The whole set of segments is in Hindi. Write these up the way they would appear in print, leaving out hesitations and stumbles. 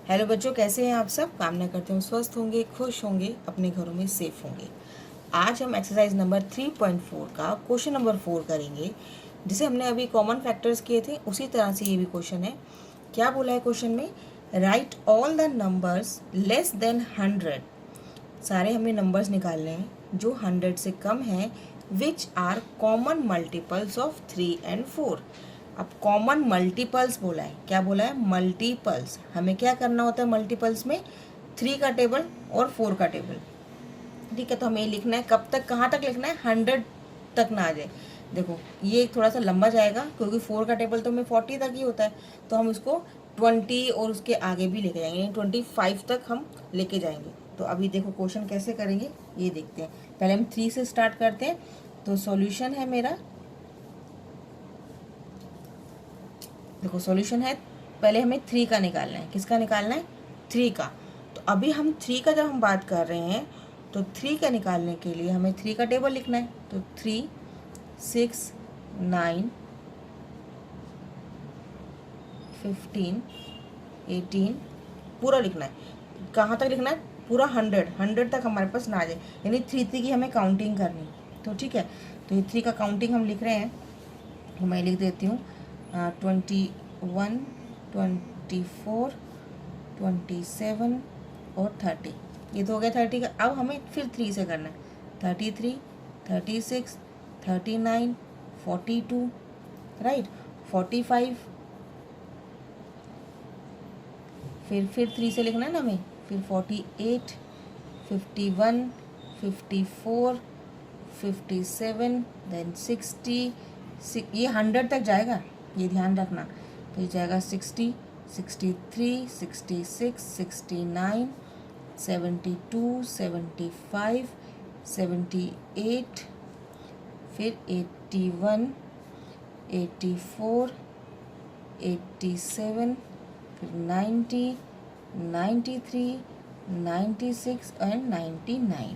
हेलो बच्चों, कैसे हैं आप सब। कामना करते हैं स्वस्थ होंगे, खुश होंगे, अपने घरों में सेफ होंगे। आज हम एक्सरसाइज नंबर 3.4 का क्वेश्चन नंबर 4 करेंगे, जिसे हमने अभी कॉमन फैक्टर्स किए थे उसी तरह से ये भी क्वेश्चन है। क्या बोला है क्वेश्चन में? Right all the numbers less than 100। सारे हमें नंबर्स निकालने हैं जो 100 से कम हैं, which are common multiples of 3 and 4। अब कॉमन मल्टीपल्स बोला है। क्या बोला है? मल्टीपल्स। हमें क्या करना होता है मल्टीपल्स में? 3 का टेबल और 4 का टेबल। ठीक है, तो हमें लिखना है कब तक, कहाँ तक लिखना है? 100 तक ना आ जाए। देखो ये थोड़ा सा लंबा जाएगा क्योंकि 4 का टेबल तो हमें 40 तक ही होता है, तो हम इसको 20 और उसके आगे भी लेके जाएंगे, यानी 25 तक हम लेके जाएंगे। तो अभी देखो क्वेश्चन कैसे करेंगे ये देखते हैं। पहले हम 3 से स्टार्ट करते हैं। तो सॉल्यूशन है मेरा, देखो सॉल्यूशन है, पहले हमें 3 का निकालना है। किसका निकालना है? 3 का। तो अभी हम 3 का जब हम बात कर रहे हैं तो 3 का निकालने के लिए हमें 3 का टेबल लिखना है। तो 3, 6, 9, 15, 18 पूरा लिखना है। कहाँ तक लिखना है? पूरा 100 तक हमारे पास ना आ जाए, यानी 3 की हमें काउंटिंग करनी। तो ठीक है, तो ये 3 का काउंटिंग हम लिख रहे हैं। तो मैं लिख देती हूँ 21, 24, 27 और 30। ये तो हो गया 30 का। अब हमें फिर 3 से करना है। 33, 36, 39, 42, राइट, 45। फिर 3 से लिखना है ना हमें। फिर 48, 51, 54, 57, देन 60। ये 100 तक जाएगा, ये ध्यान रखना। तो ये जाएगा 60, 63, 66, 69, 72, 75, 78, फिर 81, 84, 87, फिर 90, 93, 96 एंड 99।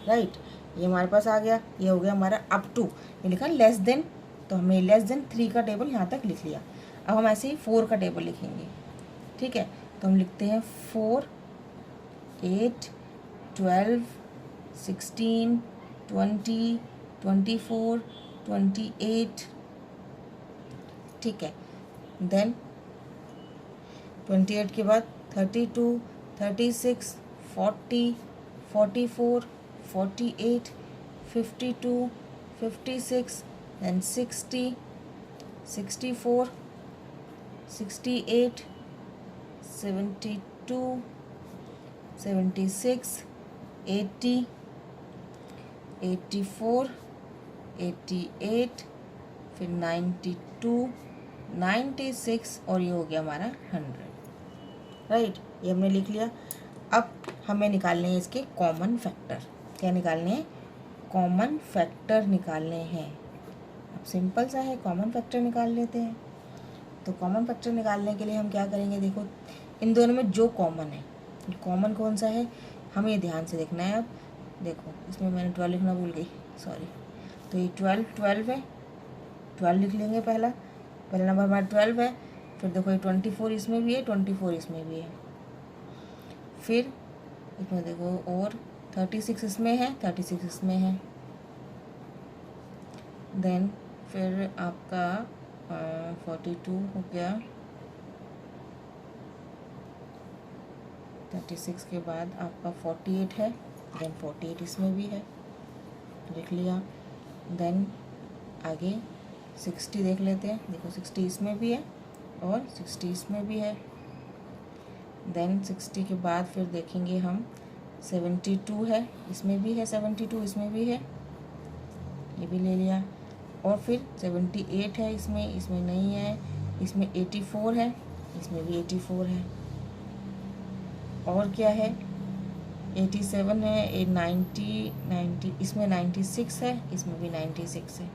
राइट, ये हमारे पास आ गया। ये हो गया हमारा अप टू। ये लिखा लेस देन, तो हमने लेस देन 3 का टेबल यहाँ तक लिख लिया। अब हम ऐसे ही 4 का टेबल लिखेंगे। ठीक है, तो हम लिखते हैं 4, 8, 12, 16, 20, 24, 28। ठीक है, देन 28 के बाद 32, 36, 40, 44, 48, 52, 56, then 60, 64, 68, 72, 76, 80, 84, 88, फिर 92, 96 और ये हो गया हमारा 100। राइट, ये हमने लिख लिया। अब हमें निकालने हैं इसके कॉमन फैक्टर। क्या निकालने हैं? कॉमन फैक्टर निकालने हैं। अब सिंपल सा है, कॉमन फैक्टर निकाल लेते हैं। तो कॉमन फैक्टर निकालने के लिए हम क्या करेंगे? देखो इन दोनों में जो कॉमन है, कॉमन कौन सा है हमें ये ध्यान से देखना है। अब देखो इसमें मैंने 12 लिखना भूल गई, सॉरी। तो ये 12 है, 12 लिख लेंगे। पहला नंबर हमारा 12 है। फिर देखो ये 24 इसमें भी है, 24 इसमें भी है। फिर इसमें देखो और 36 इसमें है, 36 इसमें है। देन फिर आपका 42 हो गया। 36 के बाद आपका 48 है, देन 48 इसमें भी है, लिख लिया। देन आगे 60 देख लेते हैं। देखो 60 इसमें भी है और 60 इसमें भी है। देन 60 के बाद फिर देखेंगे हम 72 है, इसमें भी है, 72 इसमें भी है, ये भी ले लिया। और फिर 78 है, इसमें नहीं है। इसमें 84 है, इसमें भी 84 है। और क्या है? 87 है, 90 इसमें 96 है, इसमें भी 96 है।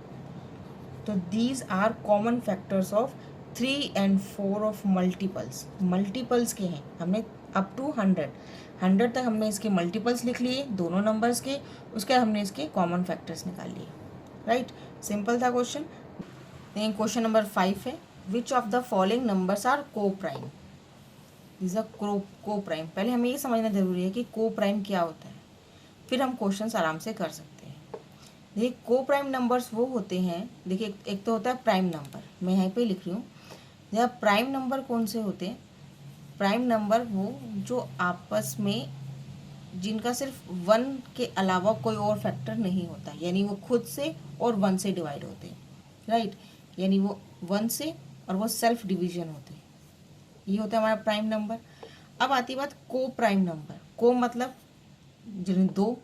तो these are common factors of 3 and 4 of multiples के हैं। हमने अप टू 100 तक हमने इसके मल्टीपल्स लिख लिए दोनों नंबर्स के। उसके बाद हमने इसके कॉमन फैक्टर्स निकाल लिए। राइट, सिंपल था क्वेश्चन। क्वेश्चन नंबर 5 है, which of the following numbers are coprime. This are coprime. पहले हमें ये समझना जरूरी है कि को प्राइम क्या होता है, फिर हम क्वेश्चंस आराम से कर सकते हैं। देखिए को प्राइम नंबर्स वो होते हैं, देखिए एक तो होता है प्राइम नंबर, मैं यहाँ पे लिख रही हूँ। जब प्राइम नंबर कौन से होते हैं, प्राइम नंबर वो जो आपस में जिनका सिर्फ वन के अलावा कोई और फैक्टर नहीं होता, यानी वो खुद से और वन से डिवाइड होते हैं, राइट, यानी वो वन से और वो सेल्फ डिवीजन होते हैं, ये होता है हमारा प्राइम नंबर। अब आती बात को प्राइम नंबर। को मतलब जिन दो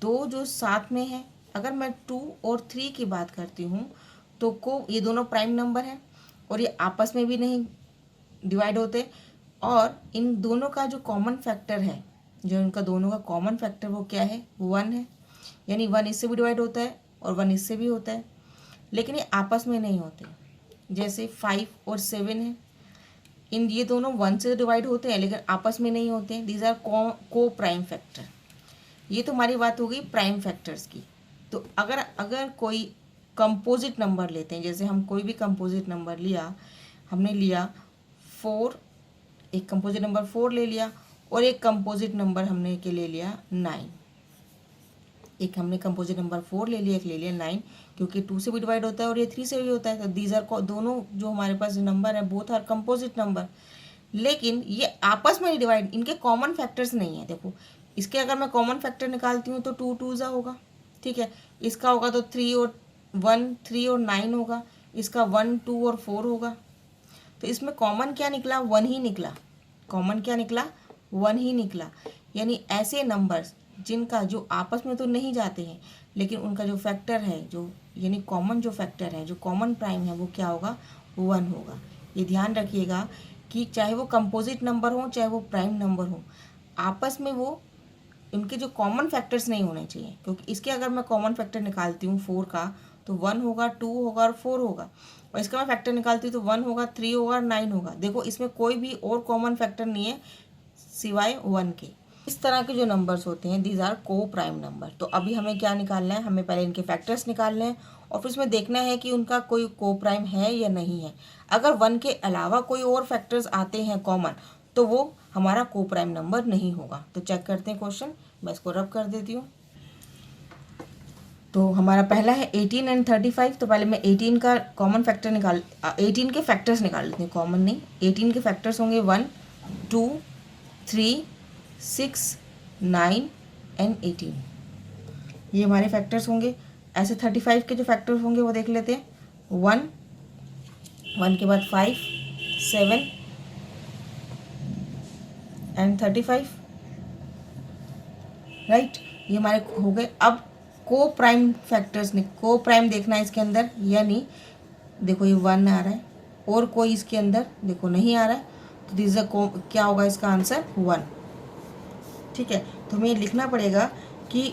दो जो साथ में है, अगर मैं 2 और 3 की बात करती हूँ तो को ये दोनों प्राइम नंबर हैं और ये आपस में भी नहीं डिवाइड होते, और इन दोनों का जो कॉमन फैक्टर है, जो इनका दोनों का कॉमन फैक्टर वो क्या है, 1 है, यानी 1 इससे भी डिवाइड होता है और 1 इससे भी होता है, लेकिन ये आपस में नहीं होते। जैसे 5 और 7 है, इन ये दोनों 1 से डिवाइड होते हैं लेकिन आपस में नहीं होते हैं। दीज आर को प्राइम फैक्टर। ये तो हमारी बात हो गई प्राइम फैक्टर्स की। तो अगर कोई कंपोजिट नंबर लेते हैं, जैसे हम कोई भी कंपोजिट नंबर लिया, हमने लिया 4, एक कंपोजिट नंबर 4 ले लिया और एक कंपोजिट नंबर हमने के ले लिया 9, एक हमने कंपोजिट नंबर 4 ले लिया, एक ले लिया 9, क्योंकि 2 से भी डिवाइड होता है और ये 3 से भी होता है। तो दीज आर दोनों जो हमारे पास नंबर है बोथ आर कंपोजिट नंबर, लेकिन ये आपस में डिवाइड, इनके कॉमन फैक्टर्स नहीं है। देखो इसके अगर मैं कॉमन फैक्टर निकालती हूँ तो 2 2 होगा, ठीक है, इसका होगा तो 3 और 1, 3 और 9 होगा, इसका 1 2 और 4 होगा। तो इसमें कॉमन क्या निकला, 1 ही निकला। कॉमन क्या निकला, 1 ही निकला। यानी ऐसे नंबर्स जिनका जो आपस में तो नहीं जाते हैं लेकिन उनका जो फैक्टर है, जो यानी कॉमन जो फैक्टर है, जो कॉमन प्राइम है, वो क्या होगा, 1 होगा। ये ध्यान रखिएगा कि चाहे वो कंपोजिट नंबर हो चाहे वो प्राइम नंबर हो, आपस में वो उनके जो कॉमन फैक्टर्स नहीं होने चाहिए, क्योंकि इसके अगर मैं कॉमन फैक्टर निकालती हूँ 4 का तो 1 होगा, 2 होगा और 4 होगा, और इसका मैं फैक्टर निकालती हूँ तो 1 होगा, 3 होगा और 9 होगा। देखो इसमें कोई भी और कॉमन फैक्टर नहीं है सिवाय 1 के। इस तरह के जो नंबर्स होते हैं दीज आर को प्राइम नंबर। तो अभी हमें क्या निकालना है, हमें पहले इनके फैक्टर्स निकालने हैं और फिर इसमें देखना है कि उनका कोई को प्राइम है या नहीं है। अगर 1 के अलावा कोई और फैक्टर्स आते हैं कॉमन तो वो हमारा को प्राइम नंबर नहीं होगा। तो चेक करते हैं क्वेश्चन, मैं इसको रब कर देती हूँ। तो हमारा पहला है 18 एंड 35। तो पहले मैं 18 का कॉमन फैक्टर 18 के फैक्टर्स निकाल लेती हूँ, कॉमन नहीं। 18 के फैक्टर्स होंगे 1 2 3 6 9 एंड 18, ये हमारे फैक्टर्स होंगे। ऐसे 35 के जो फैक्टर्स होंगे वो देख लेते हैं। 1 के बाद 5 7 एंड 35, राइट, ये हमारे हो गए। अब को प्राइम फैक्टर्स ने को प्राइम देखना है इसके अंदर, यानी देखो ये 1 आ रहा है और कोई इसके अंदर देखो नहीं आ रहा है, तो दिस क्या होगा इसका आंसर 1, ठीक है। तो हमें लिखना पड़ेगा कि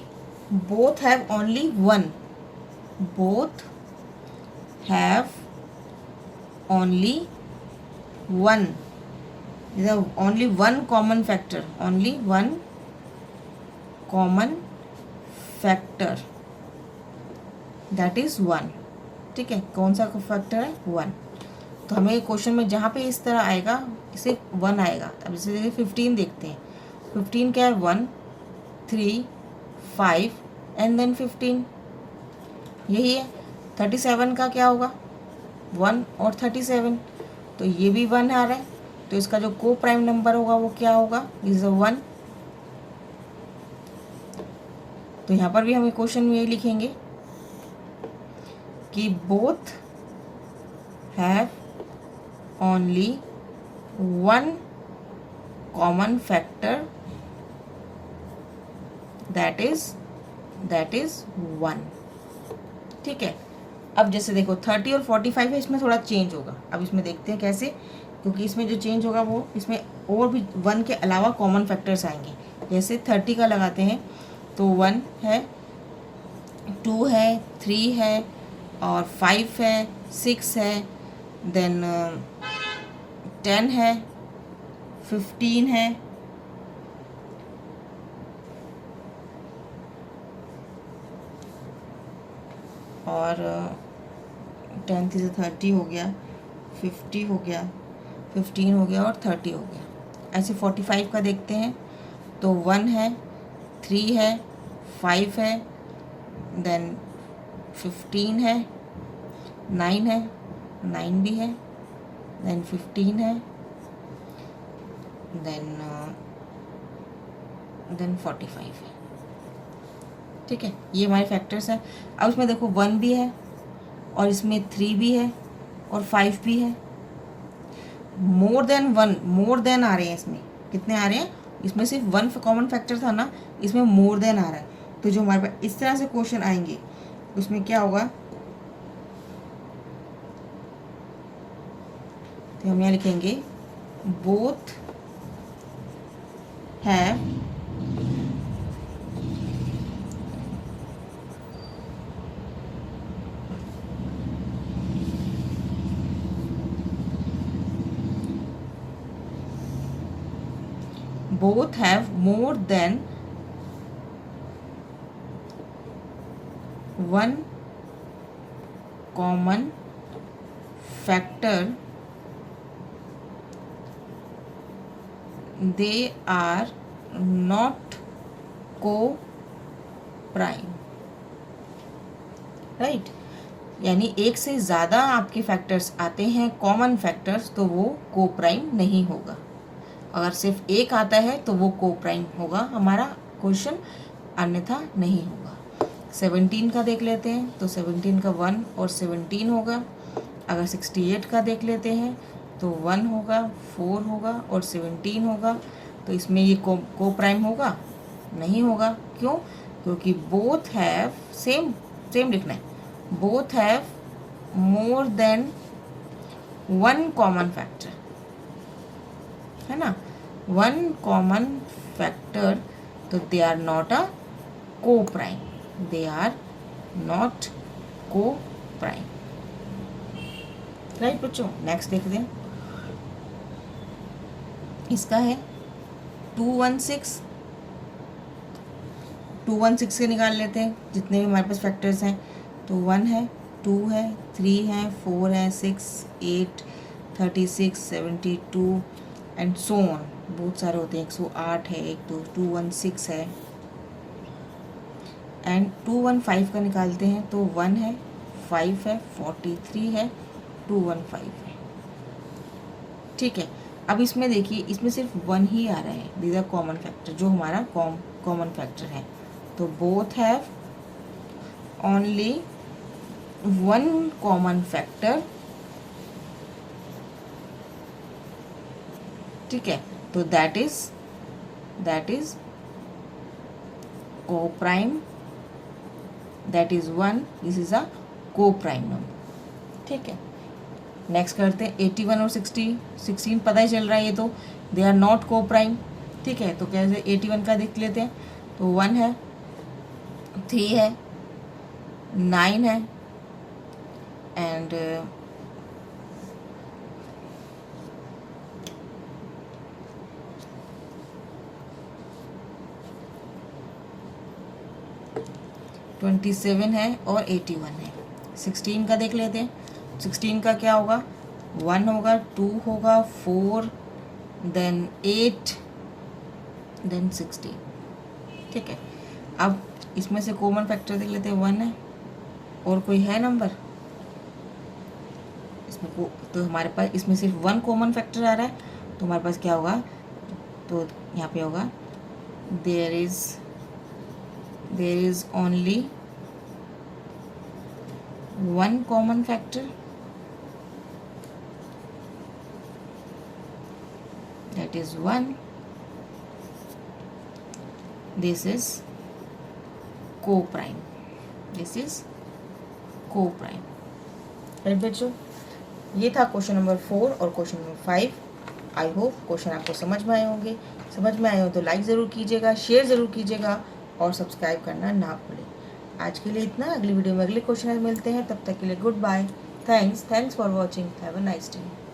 both have only 1, both have only 1, only 1 common factor, only 1 common factor, that is 1, ठीक है। कौन सा फैक्टर है, 1। तो हमें क्वेश्चन में जहाँ पे इस तरह आएगा सिर्फ 1 आएगा। अब जैसे देखिए 15 देखते हैं, 15 क्या है, 1 3 5 एंड देन 15, यही है। 37 का क्या होगा, 1 और 37, तो ये भी 1 आ रहा है, तो इसका जो को प्राइम नंबर होगा वो क्या होगा, इज 1। तो यहाँ पर भी हम क्वेश्चन में यही लिखेंगे कि both have only 1 common factor, that is 1, ठीक है। अब जैसे देखो 30 और 45 है, इसमें थोड़ा चेंज होगा। अब इसमें देखते हैं कैसे, क्योंकि इसमें जो चेंज होगा वो इसमें और भी 1 के अलावा कॉमन फैक्टर्स आएंगे। जैसे 30 का लगाते हैं तो 1 है, 2 है, 3 है और 5 है, 6 है, देन 10 है, 15 है, और 10 से 30 हो गया, 50 हो गया, 15 हो गया और 30 हो गया। ऐसे 45 का देखते हैं तो 1 है, 3 है, 5 है, देन 15 है, 9 है, 9 भी है, देन 15 है, देन 45 है। ठीक है, ये हमारे फैक्टर्स हैं। अब इसमें देखो 1 भी है और इसमें 3 भी है और 5 भी है। मोर देन 1, मोर देन आ रहे हैं इसमें। कितने आ रहे हैं? इसमें सिर्फ 1 कॉमन फैक्टर था ना, इसमें मोर देन आ रहा है। तो जो हमारे पास इस तरह से क्वेश्चन आएंगे उसमें क्या होगा, तो हम यहाँ लिखेंगे both have more than 1 common factor. They are not co-prime. Right, यानी एक से ज़्यादा आपके फैक्टर्स आते हैं कॉमन फैक्टर्स तो वो को प्राइम नहीं होगा। अगर सिर्फ एक आता है तो वो को प्राइम होगा हमारा क्वेश्चन, अन्यथा नहीं होगा। 17 का देख लेते हैं तो 17 का 1 और 17 होगा। अगर 68 का देख लेते हैं तो 1 होगा, 4 होगा और 17 होगा। तो इसमें ये को प्राइम होगा? नहीं होगा। क्यों? क्योंकि बोथ हैव सेम लिखना है, both have more than 1 common factor, है ना, 1 कॉमन फैक्टर। तो दे आर नॉट अ को प्राइम, दे आर नॉट को प्राइम। राइट बच्चों, नेक्स्ट देखते हैं। इसका है 216 के निकाल लेते हैं जितने भी हमारे पास फैक्टर्स हैं। तो 1 है, 2 है, 3 है, 4 है, 6, 8, 36, 72 एंड सो ऑन। बहुत सारे होते हैं, 108 है, 216 है। एंड 215 का निकालते हैं तो 1 है, 5 है, 43 है, 215 है। ठीक है, अब इसमें देखिए, इसमें सिर्फ 1 ही आ रहा है, दीज आर कॉमन फैक्टर, जो हमारा कॉमन फैक्टर है। तो both have only 1 common factor. ठीक है, तो दैट इज को prime, that is 1, this is a को प्राइम नंबर। ठीक है, नेक्स्ट करते हैं 81 और 16 पता ही चल रहा है, ये तो दे आर नॉट को प्राइम। ठीक है, तो कैसे 81 का देख लेते हैं। तो 1 है, 3 है, 9 है एंड 27 है और 81 है। 16 का देख लेते हैं। 16 का क्या होगा? 1 होगा, 2 होगा, 4, देन 8, देन 16। ठीक है, अब इसमें से कॉमन फैक्टर देख लेते हैं। 1 है और कोई है नंबर इसमें को, तो हमारे पास इसमें सिर्फ 1 कॉमन फैक्टर आ रहा है। तो हमारे पास क्या होगा? तो यहाँ पे होगा there is only 1 common factor, that is 1. This is co-prime. This is co-prime. Right बच्चों, ये था क्वेश्चन नंबर 4 और question number 5। I hope question आपको समझ में आए होंगे। समझ में आए हो तो लाइक ज़रूर कीजिएगा, शेयर ज़रूर कीजिएगा और सब्सक्राइब करना ना भूलें। आज के लिए इतना, अगली वीडियो में अगले क्वेश्चन में मिलते हैं। तब तक के लिए good bye. Thanks for watching. Have a nice day.